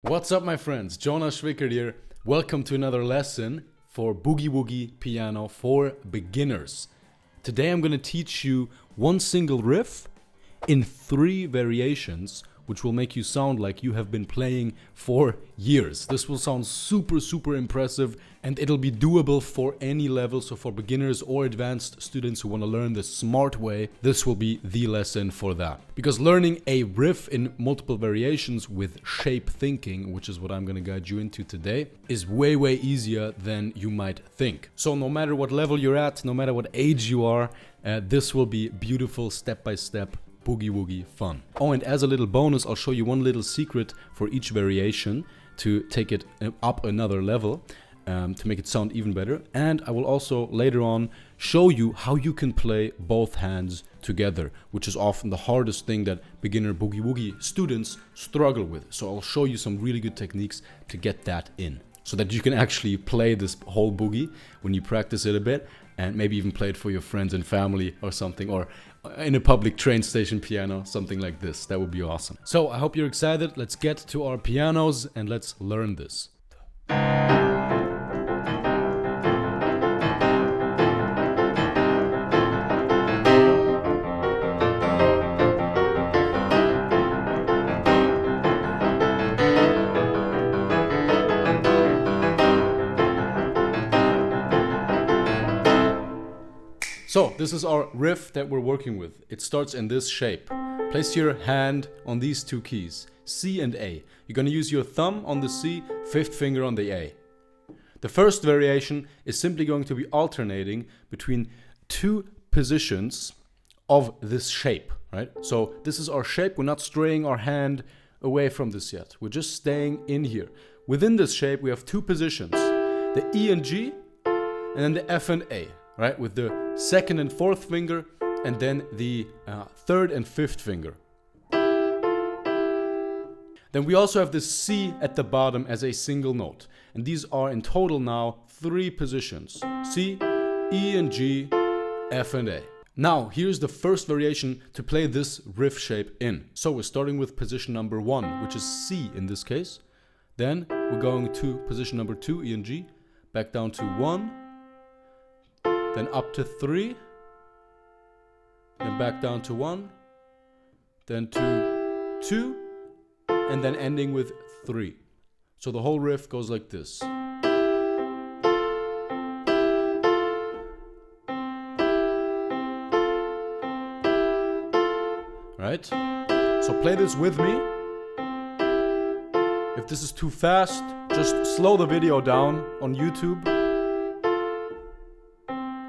What's up, my friends? Jonas Schwickert here. Welcome to another lesson for Boogie Woogie piano for beginners. Today I'm going to teach you one single riff in 3 variations, which will make you sound like you have been playing for years. This will sound super impressive, and it'll be doable for any level. So for beginners or advanced students who want to learn the smart way, this will be the lesson for that. Because learning a riff in multiple variations with shape thinking, which is what I'm going to guide you into today, is way easier than you might think. So no matter what level you're at, no matter what age you are, this will be beautiful step-by-step Boogie Woogie fun. Oh, and as a little bonus, I'll show you one little secret for each variation to take it up another level, to make it sound even better. And I will also later on show you how you can play both hands together, which is often the hardest thing that beginner Boogie Woogie students struggle with. So I'll show you some really good techniques to get that in, so that you can actually play this whole boogie when you practice it a bit, and maybe even play it for your friends and family or something, or in a public train station piano, something like this. That would be awesome. So I hope you're excited. Let's get to our pianos and let's learn this. So this is our riff that we're working with. It starts in this shape. Place your hand on these 2 keys, C and A. You're going to use your thumb on the C, 5th finger on the A. The first variation is simply going to be alternating between 2 positions of this shape, right? So this is our shape. We're not straying our hand away from this yet. We're just staying in here. Within this shape, we have 2 positions, the E and G, and then the F and A. Right, with the 2nd and 4th finger, and then the 3rd and 5th finger. Then we also have the C at the bottom as a single note. And these are in total now 3 positions. C, E and G, F and A. Now, here's the first variation to play this riff shape in. So we're starting with position number 1, which is C in this case. Then we're going to position number 2, E and G, back down to 1, then up to 3, then back down to 1, then to 2, and then ending with 3. So the whole riff goes like this. Right? So play this with me. If this is too fast, just slow the video down on YouTube.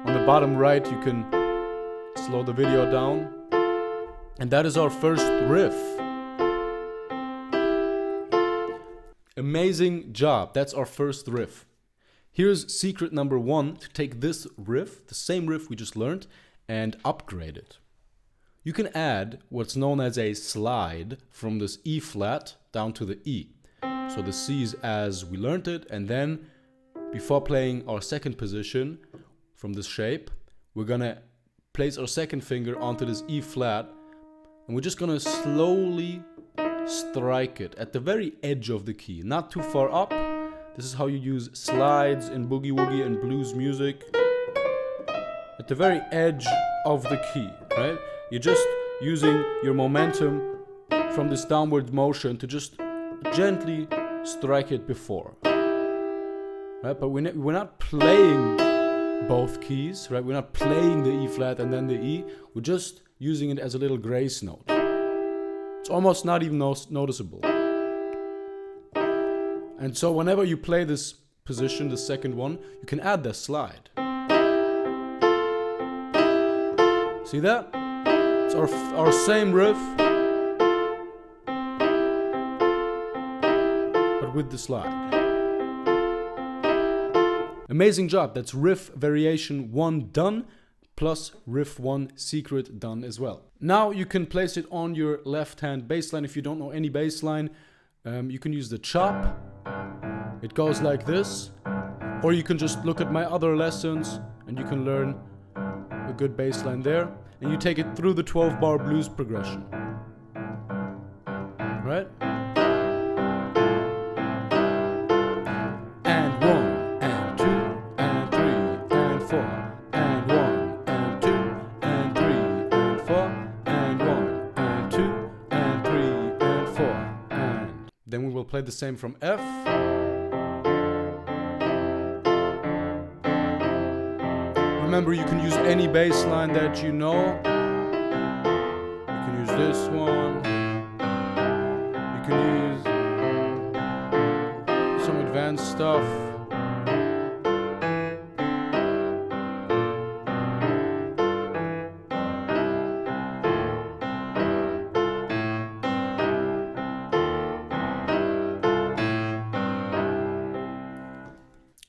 On the bottom right, you can slow the video down. And that is our first riff. Amazing job. That's our first riff. Here's secret number 1 to take this riff, the same riff we just learned, and upgrade it. You can add what's known as a slide from this E flat down to the E. So the C is as we learned it, and then before playing our second position, from this shape, we're gonna place our 2nd finger onto this E flat, and we're just gonna slowly strike it at the very edge of the key, not too far up. This is how you use slides in Boogie Woogie and blues music. At the very edge of the key, right? You're just using your momentum from this downward motion to just gently strike it before. Right? But we're not playing both keys, right? We're not playing the E flat and then the E. We're just using it as a little grace note. It's almost not even noticeable. And so whenever you play this position, the second one, you can add the slide. See that? It's our same riff, but with the slide. Amazing job. That's riff variation 1 done, plus riff 1 secret done as well. Now you can place it on your left hand bass line. If you don't know any bass line, you can use the chop. It goes like this. Or you can just look at my other lessons and you can learn a good bass line there. And you take it through the 12-bar blues progression. Right? we will play the same from F. Remember, you can use any bass line that you know. You can use this one. You can use some advanced stuff.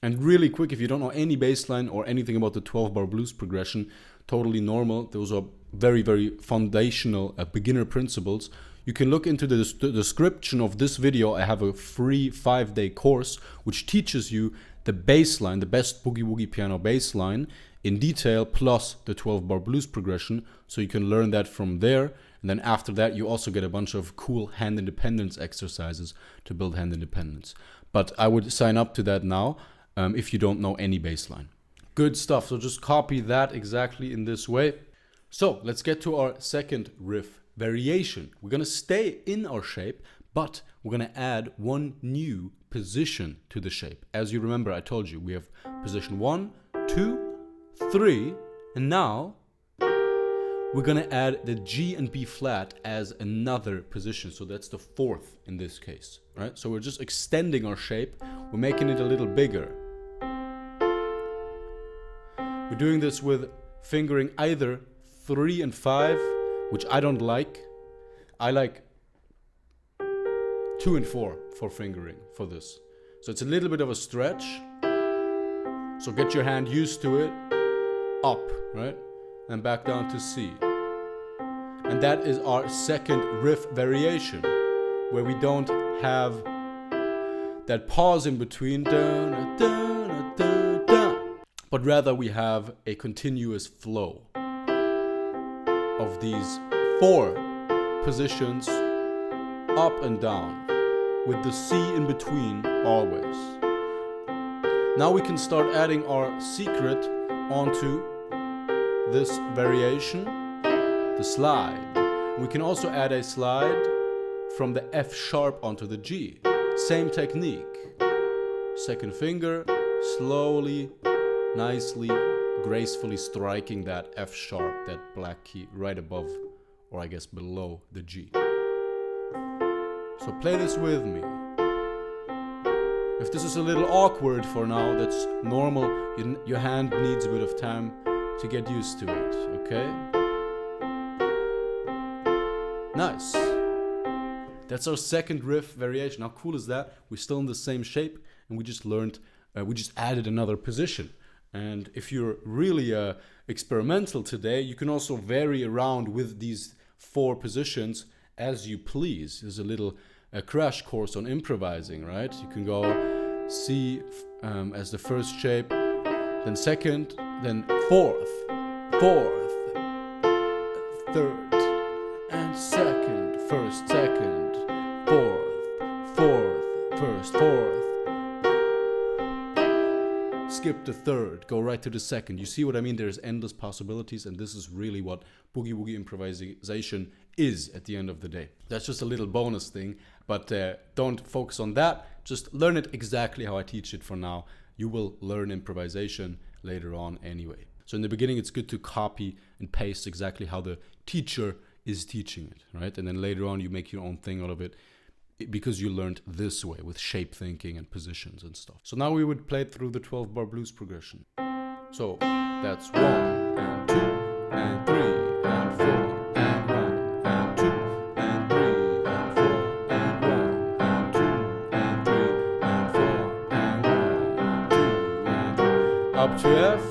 And really quick, if you don't know any bass line or anything about the 12-bar blues progression, totally normal. Those are very, very foundational beginner principles. You can look into the description of this video. I have a free 5-day course which teaches you the bass line, the best boogie woogie piano bass line in detail, plus the 12-bar blues progression. So you can learn that from there. And then after that, you also get a bunch of cool hand independence exercises to build hand independence. But I would sign up to that now. If you don't know any bass line. Good stuff. So just copy that exactly in this way. So let's get to our second riff variation. We're going to stay in our shape, but we're going to add one new position to the shape. As you remember, I told you we have position 1, 2, 3, and now we're going to add the G and B flat as another position. So that's the 4th in this case, right? So we're just extending our shape. We're making it a little bigger. We're doing this with fingering either 3 and 5, which I don't like. I like 2 and 4 for fingering for this. So it's a little bit of a stretch. So get your hand used to it. Up, right? And back down to C. And that is our second riff variation, where we don't have that pause in between, dun, dun, dun, dun, but rather we have a continuous flow of these 4 positions up and down with the C in between always. Now we can start adding our secret onto this variation, the slide. We can also add a slide from the F sharp onto the G. Same technique. Second finger, slowly, nicely, gracefully striking that F sharp, that black key right above, or I guess below the G. So play this with me. If this is a little awkward for now, that's normal. Your hand needs a bit of time to get used to it, okay? Nice. That's our second riff variation. How cool is that? We're still in the same shape, and we just added another position. And if you're really experimental today, you can also vary around with these 4 positions as you please. There's a little crash course on improvising, right? You can go C as the first shape, then second, then fourth, third, and second, first, second, fourth, first, fourth. Skip the third, go right to the second. You see what I mean? There's endless possibilities, and this is really what boogie woogie improvisation is at the end of the day. That's just a little bonus thing, but don't focus on that. Just learn it exactly how I teach it for now. You will learn improvisation later on anyway. So in the beginning, it's good to copy and paste exactly how the teacher is teaching it, right? And then later on, you make your own thing out of it, because you learned this way with shape thinking and positions and stuff. So now we would play it through the 12-bar blues progression. So that's 1 and 2 and 3 and 4 and 1 and 2 and 3 and 4 and 1 and 2 and 3 and 4 and 1 and 2 and 3 up to F.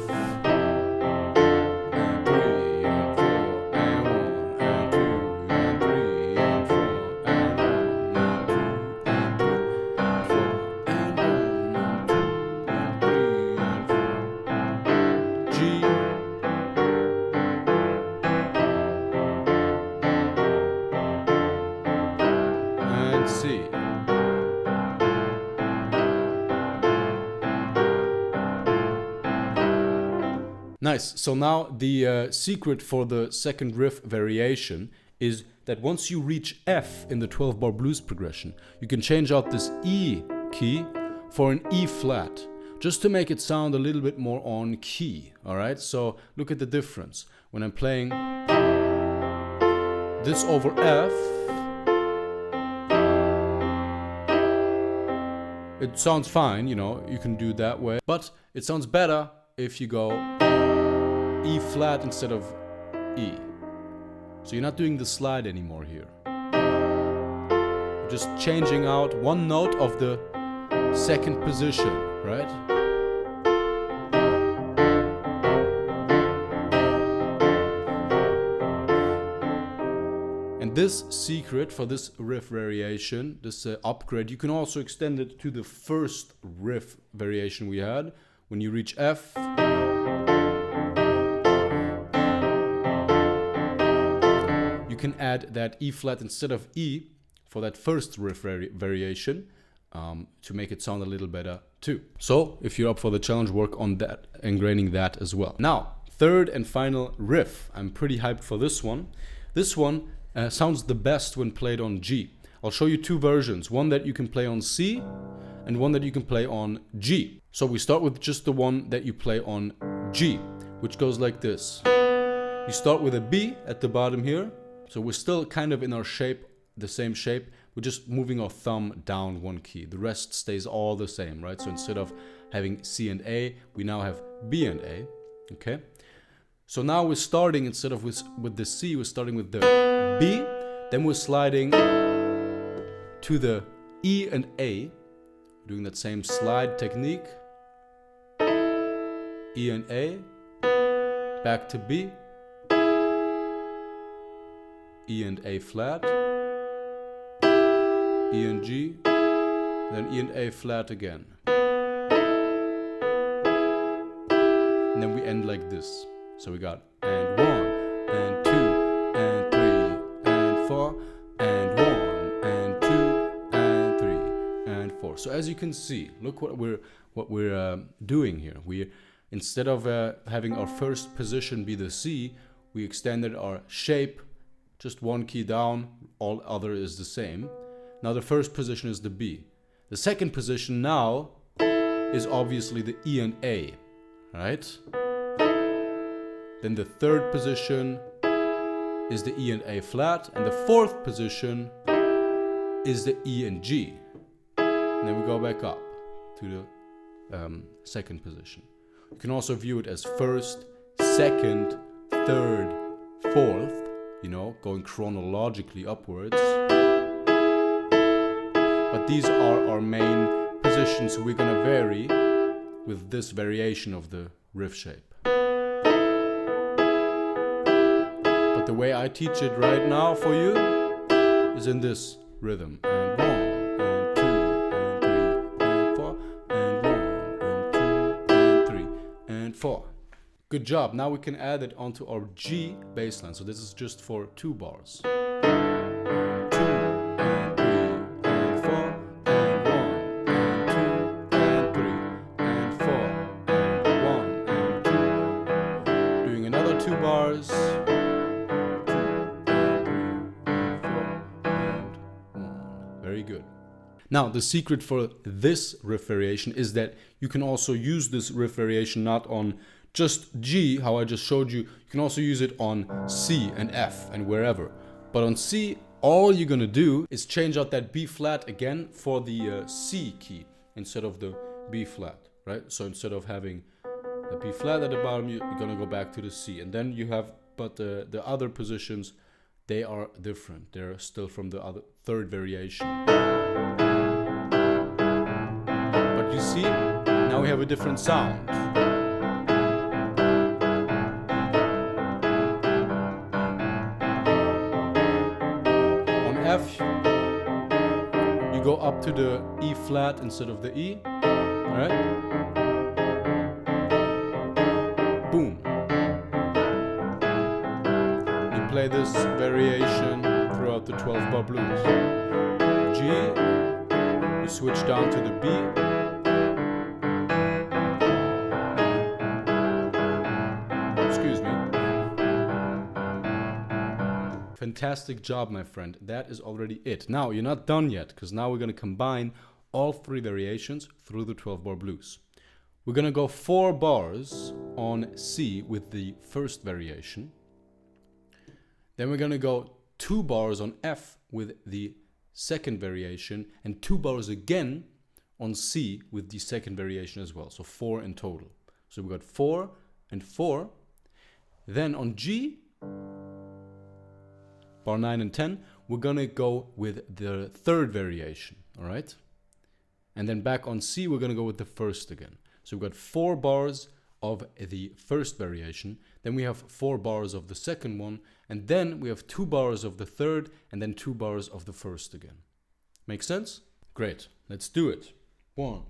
Nice. So now the secret for the second riff variation is that once you reach F in the 12-bar blues progression, you can change out this E key for an E flat, just to make it sound a little bit more on key, alright? So look at the difference. When I'm playing this over F, it sounds fine, you know, you can do it that way. But it sounds better if you go E flat instead of E. So you're not doing the slide anymore here. You're just changing out one note of the second position, right? And this secret for this riff variation, this upgrade, you can also extend it to the first riff variation we had. When you reach F, you can add that E flat instead of E for that first riff variation to make it sound a little better too. So if you're up for the challenge, work on that, ingraining that as well. Now, third and final riff. I'm pretty hyped for this one. This one sounds the best when played on G. I'll show you two versions, one that you can play on C and one that you can play on G. So we start with just the one that you play on G, which goes like this. You start with a B at the bottom here. So we're still kind of in our shape, the same shape. We're just moving our thumb down one key. The rest stays all the same, right? So instead of having C and A, we now have B and A, okay? So now we're starting, instead of with the C, we're starting with the B. Then we're sliding to the E and A. Doing that same slide technique. E and A. Back to B. E and A flat. E and G. Then E and A flat again. And then we end like this. So we got and 1, and 2, and 3, and 4, and 1, and 2, and 3, and 4. So as you can see, look what we're doing here. We, instead of having our first position be the C, we extended our shape just one key down, all other is the same. Now the first position is the B. The second position now is obviously the E and A, right? Then the third position is the E and A flat, and the fourth position is the E and G. And then we go back up to the second position. You can also view it as first, second, third, fourth, you know, going chronologically upwards. But these are our main positions, so we're gonna vary with this variation of the riff shape. But the way I teach it right now for you is in this rhythm. And 1, and 2, and 3, and 4, and 1, and 2, and 3, and 4. Good job. Now we can add it onto our G bass line. So this is just for 2 bars. 2, and 3, and 4, and 1, and 2, and 3, and 4, and 1, and 2. Doing another 2 bars. 2, and 3, and 4, and 1. Very good. Now, the secret for this riff variation is that you can also use this riff variation not on just G, how I just showed you. You can also use it on C and F and wherever. But on C, all you're gonna do is change out that B flat again for the C key instead of the B flat, right? So instead of having the B flat at the bottom, you're gonna go back to the C. And then you have, but the other positions, they are different. They're still from the other third variation. But you see, now we have a different sound. F, you go up to the E flat instead of the E, alright? Boom. You play this variation throughout the 12-bar blues. G, you switch down to the B. Excuse me. Fantastic job, my friend. That is already it. Now, you're not done yet, because now we're going to combine all 3 variations through the 12-bar blues. We're going to go 4 bars on C with the first variation. Then we're going to go 2 bars on F with the second variation, and 2 bars again on C with the second variation as well. So 4 in total. So we've got 4 and 4. Then on G, bar 9 and 10, we're gonna go with the third variation, all right? And then back on C, we're gonna go with the first again. So we've got 4 bars of the first variation, then we have 4 bars of the second one, and then we have 2 bars of the third, and then 2 bars of the first again. Make sense? Great, let's do it. 1,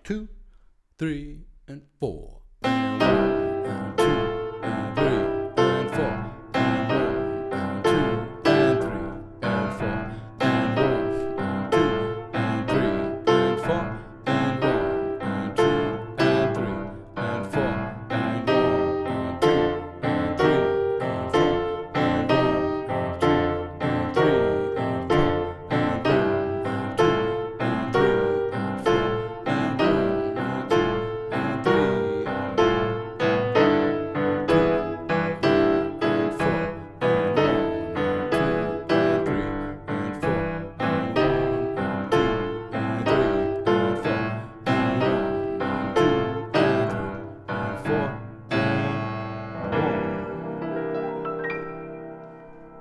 2, 3, and 4. And 1, and 2, and 3, and 4. And 1, and 2, and 3, and 4. And 1, and 2, and 3, and 4. And 1, and 2, and 3, and 4. And 1, and 2, and 3, and 4. And 1, and 2, and 3, and 4. And 1, and 2, and 3, and 4. And 1, and 2, and 3,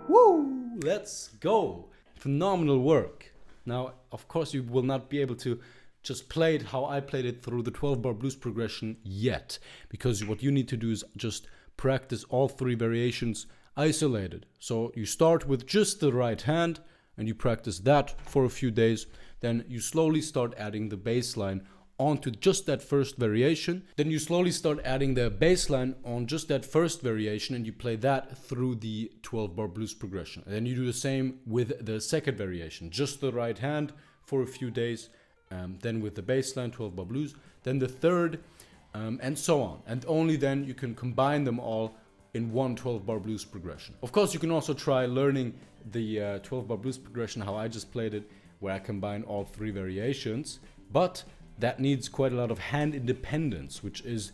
Woo! Let's go! Phenomenal work. Now, of course, you will not be able to just play it how I played it through the 12-bar blues progression yet, because what you need to do is just practice all 3 variations isolated. So you start with just the right hand and you practice that for a few days. Then you slowly start adding the bass line onto just that first variation. Then you slowly start adding the bass line on just that first variation and you play that through the 12-bar blues progression. And then you do the same with the second variation, just the right hand for a few days. Then with the bass line, 12-bar blues, then the third, and so on. And only then you can combine them all in one 12-bar blues progression. Of course, you can also try learning the 12-bar blues progression how I just played it, where I combine all 3 variations, but that needs quite a lot of hand independence, which is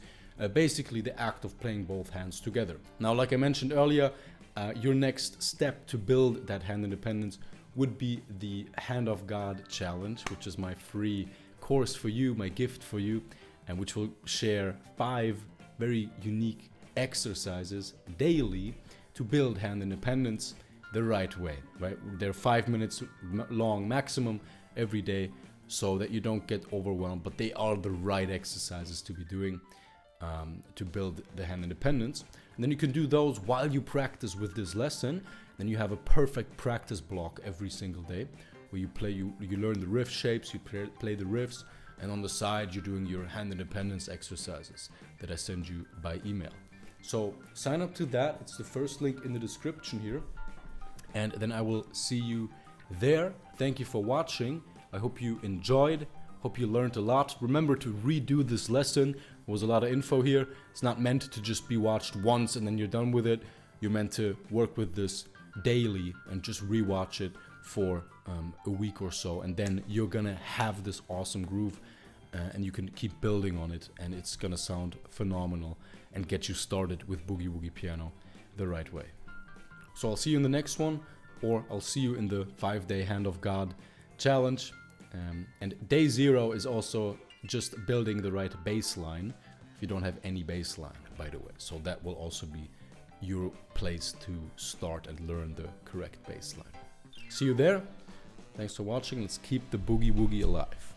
basically the act of playing both hands together. Now, like I mentioned earlier, your next step to build that hand independence would be the Hand of God challenge, which is my free course for you, my gift for you, and which will share 5 very unique exercises daily to build hand independence the right way, right? They're 5 minutes long maximum every day, so that you don't get overwhelmed, but they are the right exercises to be doing to build the hand independence. And then you can do those while you practice with this lesson. Then you have a perfect practice block every single day where you play, you learn the riff shapes, you play the riffs, and on the side you're doing your hand independence exercises that I send you by email. So sign up to that. It's the first link in the description here, and then I will see you there. Thank you for watching. I hope you enjoyed. Hope you learned a lot. Remember to redo this lesson. There was a lot of info here. It's not meant to just be watched once and then you're done with it. You're meant to work with this daily and just rewatch it for a week or so, and then you're gonna have this awesome groove and you can keep building on it, and it's gonna sound phenomenal and get you started with Boogie Woogie piano the right way. So I'll see you in the next one, or I'll see you in the 5-day Hand of God challenge. And day 0 is also just building the right bass line if you don't have any bass line, by the way. So that will also be your place to start and learn the correct bass line. See you there. Thanks for watching. Let's keep the Boogie Woogie alive.